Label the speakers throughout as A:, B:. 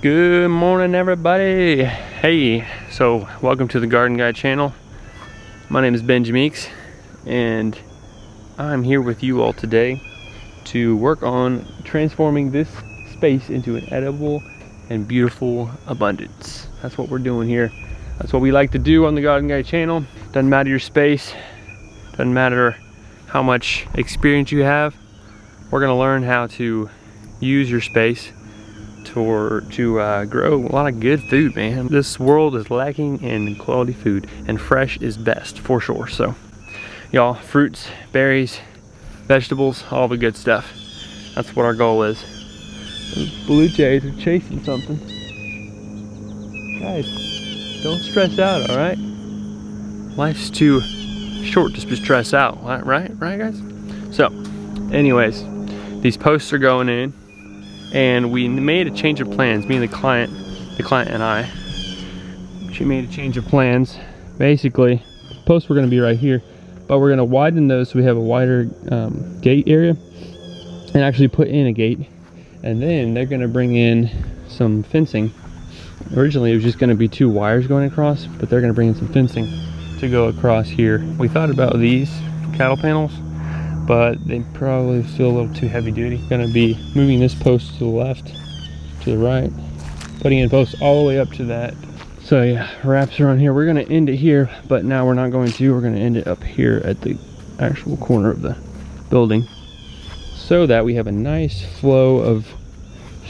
A: Good morning, everybody. Hey, so welcome to the Garden Guy channel. My name is Benji Meeks, and I'm here with you all today to work on transforming this space into an edible and beautiful abundance. That's what we're doing here. That's what we like to do on the Garden Guy channel. Doesn't matter your space, doesn't matter how much experience you have. We're gonna learn how to use your space to grow a lot of good food, man. This world is lacking in quality food, and fresh is best for sure. So y'all, fruits, berries, vegetables, all the good stuff. That's what our goal is. Those blue jays are chasing something. Guys, don't stress out, all right? Life's too short to stress out, right guys? So anyways, these posts are going in, and we made a change of plans. Me and the client and I. She made a change of plans. Basically, posts were going to be right here, but we're going to widen those so we have a wider gate area, and actually put in a gate. And then they're going to bring in some fencing. Originally, it was just going to be 2 wires going across, but they're going to bring in some fencing to go across here. We thought about these cattle panels, but they probably feel a little too heavy duty. Gonna be moving this post to the left, to the right, putting in posts all the way up to that. So yeah, wraps around here. We're gonna end it here, but now we're not going to. We're gonna end it up here at the actual corner of the building, so that we have a nice flow of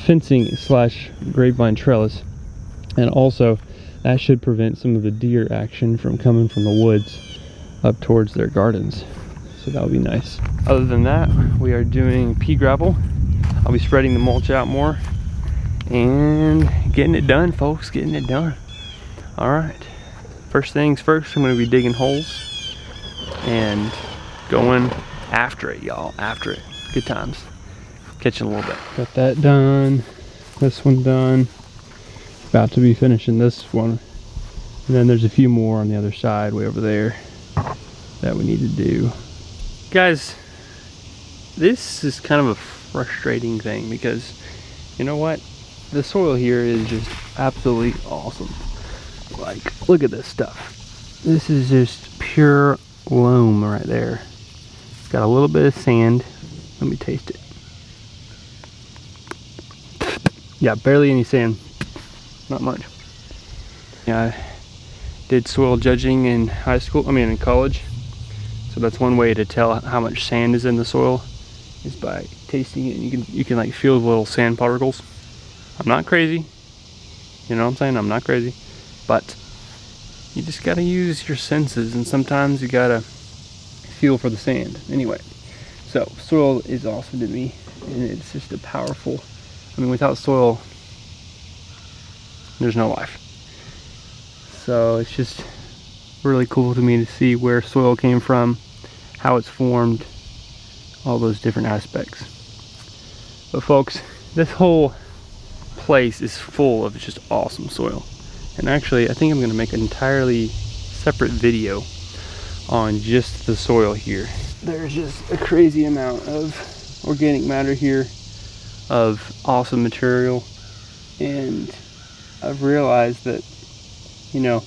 A: fencing slash grapevine trellis. And also, that should prevent some of the deer action from coming from the woods up towards their gardens. So that'll be nice. Other than that, we are doing pea gravel. I'll be spreading the mulch out more and getting it done, folks, getting it done. All right, first things first, I'm gonna be digging holes and going after it, y'all, after it. Good times, catching a little bit. Got that done, this one done. About to be finishing this one. And then there's a few more on the other side, way over there, that we need to do. Guys, this is kind of a frustrating thing because, you know what? The soil here is just absolutely awesome. Like, look at this stuff. This is just pure loam right there. It's got a little bit of sand. Let me taste it. Yeah, barely any sand. Not much. Yeah, I did soil judging in in college. So that's one way to tell how much sand is in the soil, is by tasting it. And you can like feel the little sand particles. I'm not crazy, you know what I'm saying? I'm not crazy, but you just gotta use your senses, and sometimes you gotta feel for the sand. Anyway, so soil is awesome to me, and it's just a powerful. I mean, without soil, there's no life. So it's just really cool to me to see where soil came from, how it's formed, all those different aspects. But folks, this whole place is full of just awesome soil. And actually, I think I'm gonna make an entirely separate video on just the soil here. There's just a crazy amount of organic matter here, of awesome material. And I've realized that, you know,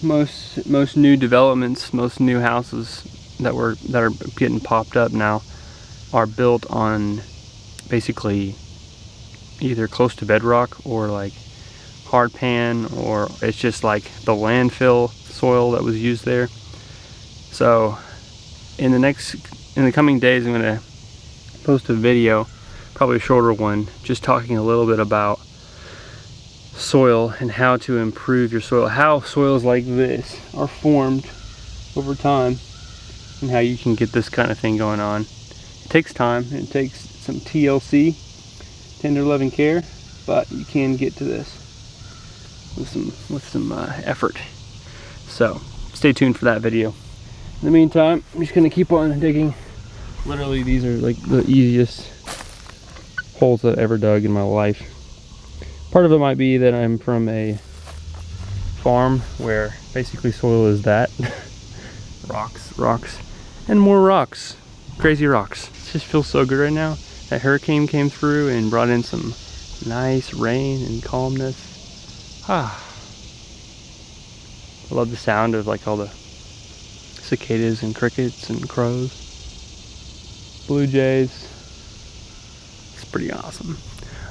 A: most new developments, most new houses that are getting popped up now are built on basically either close to bedrock or like hard pan, or it's just like the landfill soil that was used there. So in the coming days, I'm gonna post a video, probably a shorter one, just talking a little bit about soil and how to improve your soil, how soils like this are formed over time, and how you can get this kind of thing going on. It takes time, it takes some TLC, tender loving care, but you can get to this with some effort. So stay tuned for that video. In the meantime, I'm just gonna keep on digging. Literally, these are like the easiest holes I've ever dug in my life. Part of it might be that I'm from a farm where basically soil is that. rocks, and more rocks. Crazy rocks. It just feels so good right now. That hurricane came through and brought in some nice rain and calmness. Ah. I love the sound of like all the cicadas and crickets and crows, blue jays. It's pretty awesome.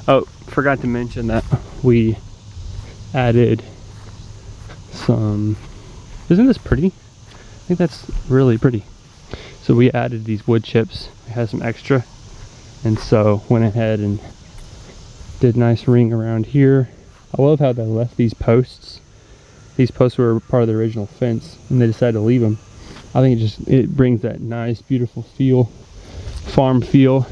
A: Oh, forgot to mention that we added some, isn't this pretty? I think that's really pretty. So we added these wood chips. We had some extra, and so went ahead and did a nice ring around here. I love how they left these posts. These posts were part of the original fence, and they decided to leave them. I think it brings that nice, beautiful feel, farm feel.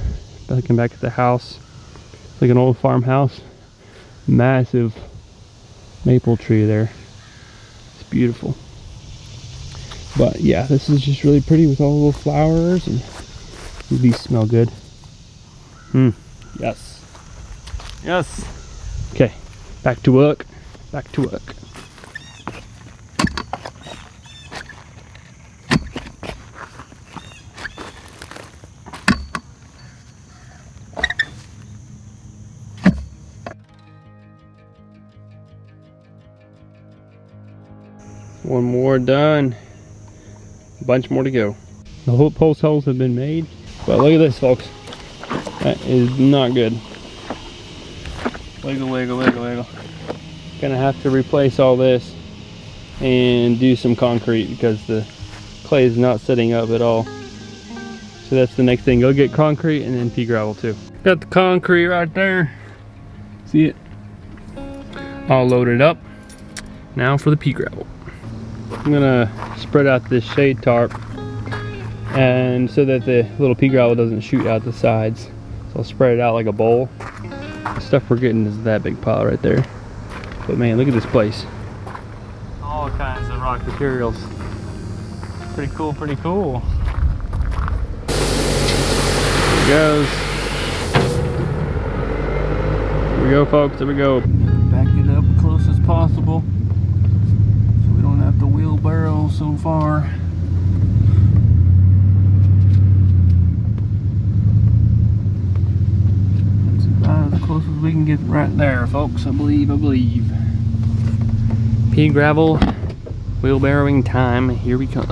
A: Looking back at the house, it's like an old farmhouse. Massive maple tree there. It's beautiful. But yeah, this is just really pretty with all the little flowers, and these smell good. Yes. Yes. Okay, back to work. Back to work. One more done. A bunch more to go. The whole post holes have been made, but look at this, folks. That is not good. Wiggle, wiggle, wiggle, wiggle. Gonna have to replace all this and do some concrete because the clay is not setting up at all. So that's the next thing. Go get concrete and then pea gravel too. Got the concrete right there. See it? All loaded up. Now for the pea gravel. I'm gonna spread out this shade tarp, and so that the little pea gravel doesn't shoot out the sides. So I'll spread it out like a bowl. The stuff we're getting is that big pile right there. But man, look at this place. All kinds of rock materials. Pretty cool, pretty cool. There it goes. Here we go, folks, there we go. Back it up close as possible. The wheelbarrow so far. That's about as close as we can get right there, folks. I believe. Pea gravel wheelbarrowing time. Here we come.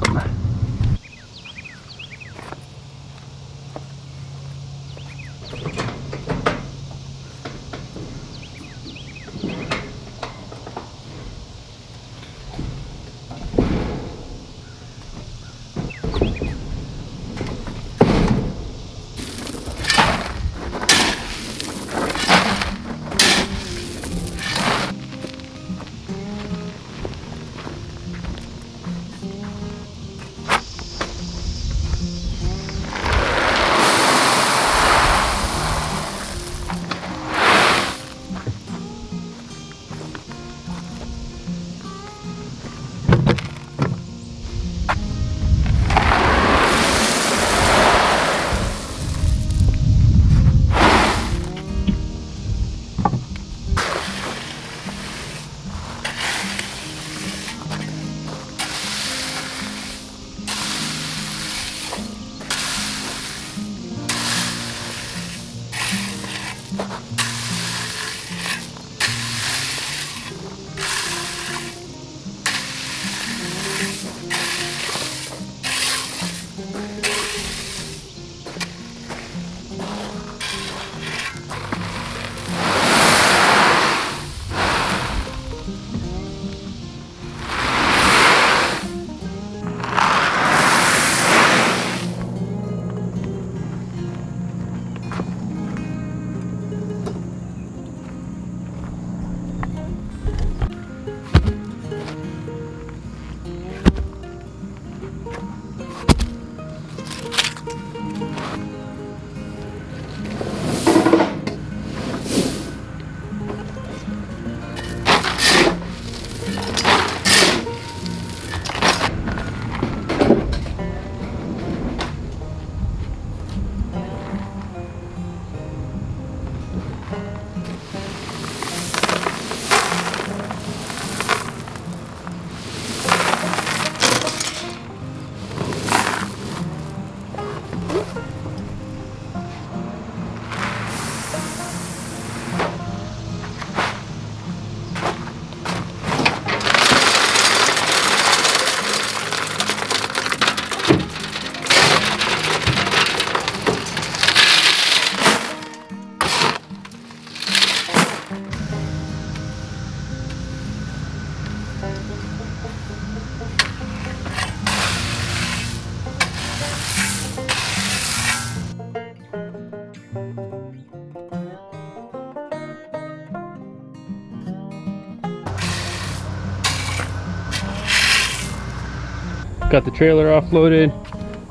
A: Got the trailer offloaded,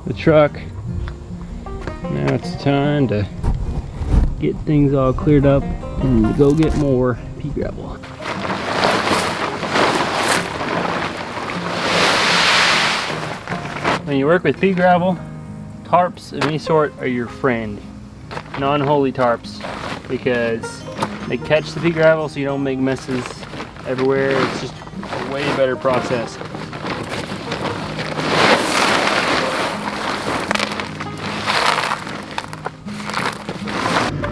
A: the truck. Now it's time to get things all cleared up and go get more pea gravel. When you work with pea gravel, tarps of any sort are your friend. Non-holy tarps, because they catch the pea gravel so you don't make messes everywhere. It's just a way better process.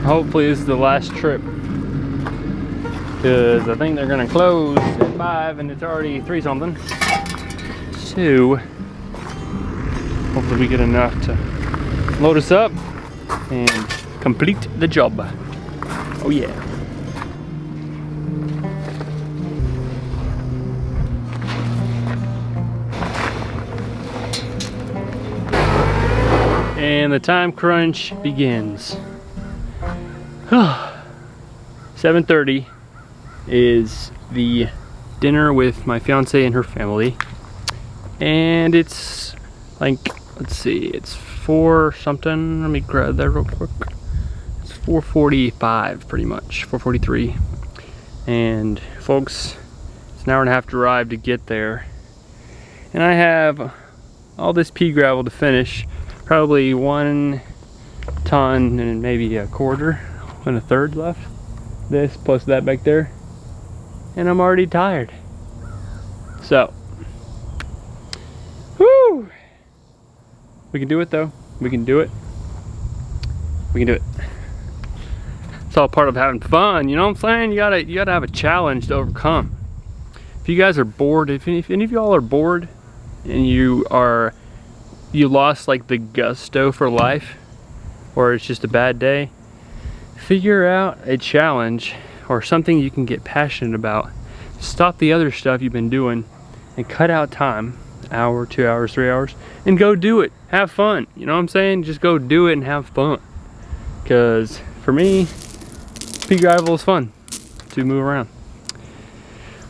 A: Hopefully this is the last trip, because I think they're gonna close at 5 and it's already 3 something. So hopefully we get enough to load us up and complete the job. Oh yeah. And the time crunch begins. 7:30 is the dinner with my fiance and her family, and it's like, let's see, it's 4 something. Let me grab that real quick. It's 4:45 pretty much, 4:43. And folks, it's an hour and a half drive to get there, and I have all this pea gravel to finish, probably 1 ton and maybe a quarter and a third left. This plus that back there, and I'm already tired. So, whoo! We can do it though. We can do it. We can do it. It's all part of having fun, you know what I'm saying? You gotta have a challenge to overcome. If you guys are bored, if any of y'all are bored and you lost like the gusto for life, or it's just a bad day, figure out a challenge or something you can get passionate about. Stop the other stuff you've been doing and cut out time, an hour, 2 hours, 3 hours, and go do it. Have fun, you know what I'm saying? Just go do it and have fun. Because for me, pea gravel is fun to move around.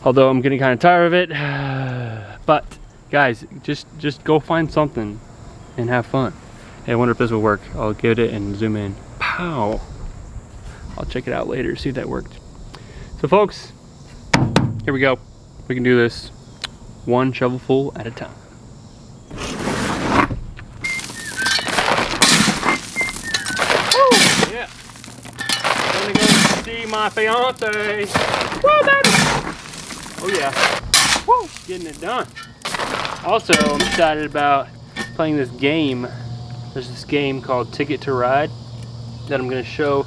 A: Although I'm getting kind of tired of it. But guys, just go find something and have fun. Hey, I wonder if this will work. I'll get it and zoom in. Pow! I'll check it out later, see if that worked. So folks, here we go. We can do this 1 shovelful at a time. Woo! Yeah. Gonna go see my fiance. Woo, baby! Oh yeah. Woo! Getting it done. Also, I'm excited about playing this game. There's this game called Ticket to Ride that I'm gonna show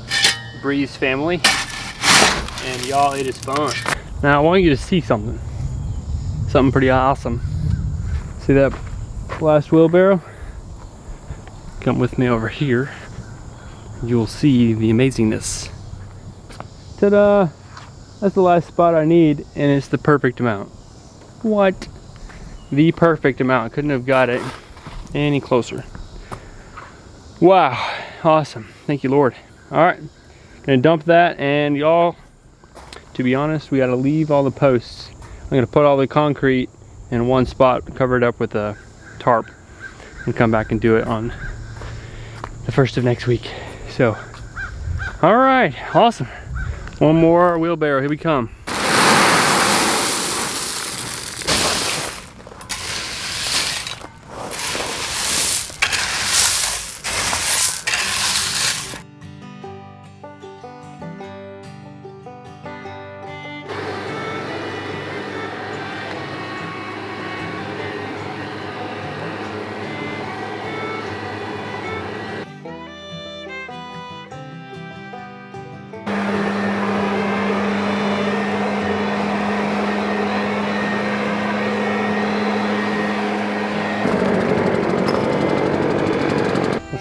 A: Bree's family, and y'all, it is fun. Now I want you to see something pretty awesome. See that last wheelbarrow? Come with me over here. You'll see the amazingness. Ta-da! That's the last spot I need, and it's the perfect amount. What? The perfect amount. Couldn't have got it any closer. Wow, awesome. Thank you, Lord. All right. Gonna dump that, and y'all, to be honest, we gotta leave all the posts. I'm gonna put all the concrete in one spot, cover it up with a tarp, and come back and do it on the 1st of next week. So, all right, awesome. One more wheelbarrow, here we come.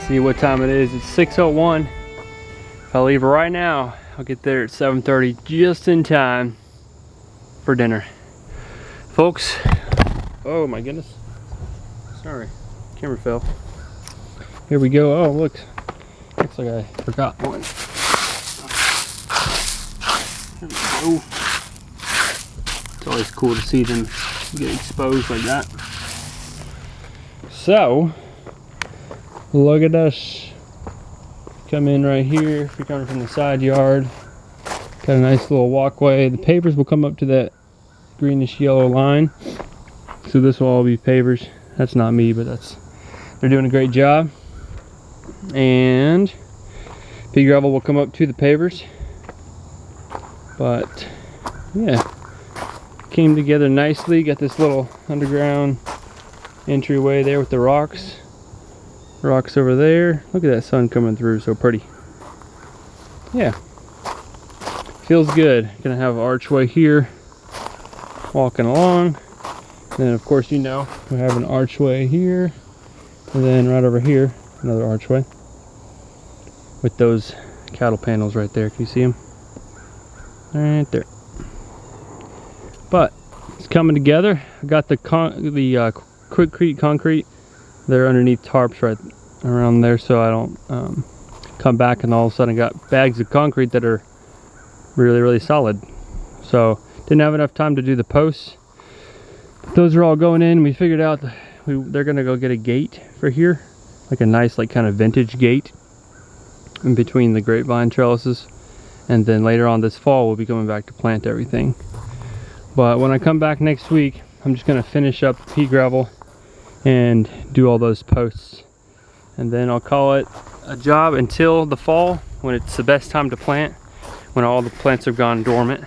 A: See what time it is. It's 6:01. If I leave right now, I'll get there at 7:30 just in time for dinner. Folks, oh my goodness. Sorry, camera fell. Here we go. Oh, looks like I forgot one. There we go. It's always cool to see them get exposed like that. So, look at us. Come in right here. If you're coming from the side yard, got a nice little walkway. The pavers will come up to that greenish yellow line. So this will all be pavers. That's not me, but they're doing a great job. And pea gravel will come up to the pavers. But yeah, came together nicely. Got this little underground entryway there with the rocks over there. Look at that sun coming through, so pretty. Yeah, feels good. Gonna have an archway here walking along, and then of course, you know, we have an archway here, and then right over here another archway with those cattle panels right there. Can you see them right there? But it's coming together. I got the Quikrete concrete there underneath tarps right around there, so I don't come back and all of a sudden I got bags of concrete that are really solid. So didn't have enough time to do the posts. Those are all going in. We figured out they're gonna go get a gate for here, like a nice, like, kind of vintage gate in between the grapevine trellises, and then later on this fall we'll be coming back to plant everything. But when I come back next week, I'm just gonna finish up the pea gravel and do all those posts, and then I'll call it a job until the fall, when it's the best time to plant, when all the plants have gone dormant,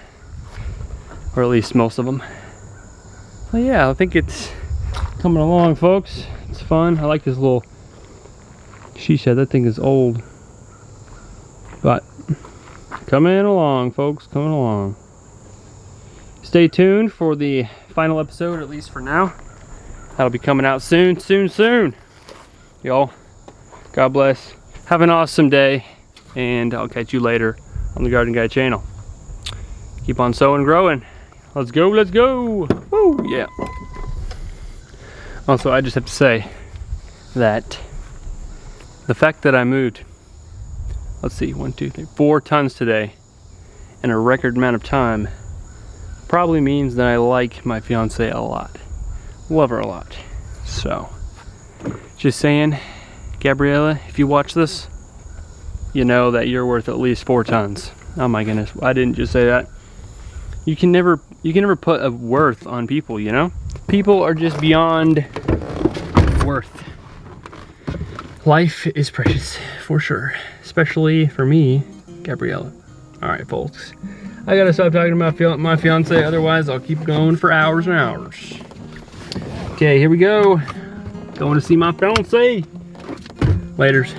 A: or at least most of them. But yeah, I think it's coming along, folks. It's fun. I like this little she shed. That thing is old, but coming along, folks, coming along. Stay tuned for the final episode, at least for now. That'll be coming out soon. Y'all, God bless. Have an awesome day, and I'll catch you later on the Garden Guy channel. Keep on sowing and growing. Let's go. Woo, yeah. Also, I just have to say that the fact that I moved, let's see, 1, 2, 3, 4 tons today in a record amount of time probably means that I like my fiance a lot. Love her a lot. So, just saying, Gabriella, if you watch this, you know that you're worth at least 4 tons. Oh my goodness, I didn't just say that. You can never put a worth on people, you know? People are just beyond worth. Life is precious, for sure. Especially for me, Gabriella. Alright, folks. I gotta stop talking about my fiance, otherwise I'll keep going for hours and hours. Okay, here we go. Going to see my fiance. Laters.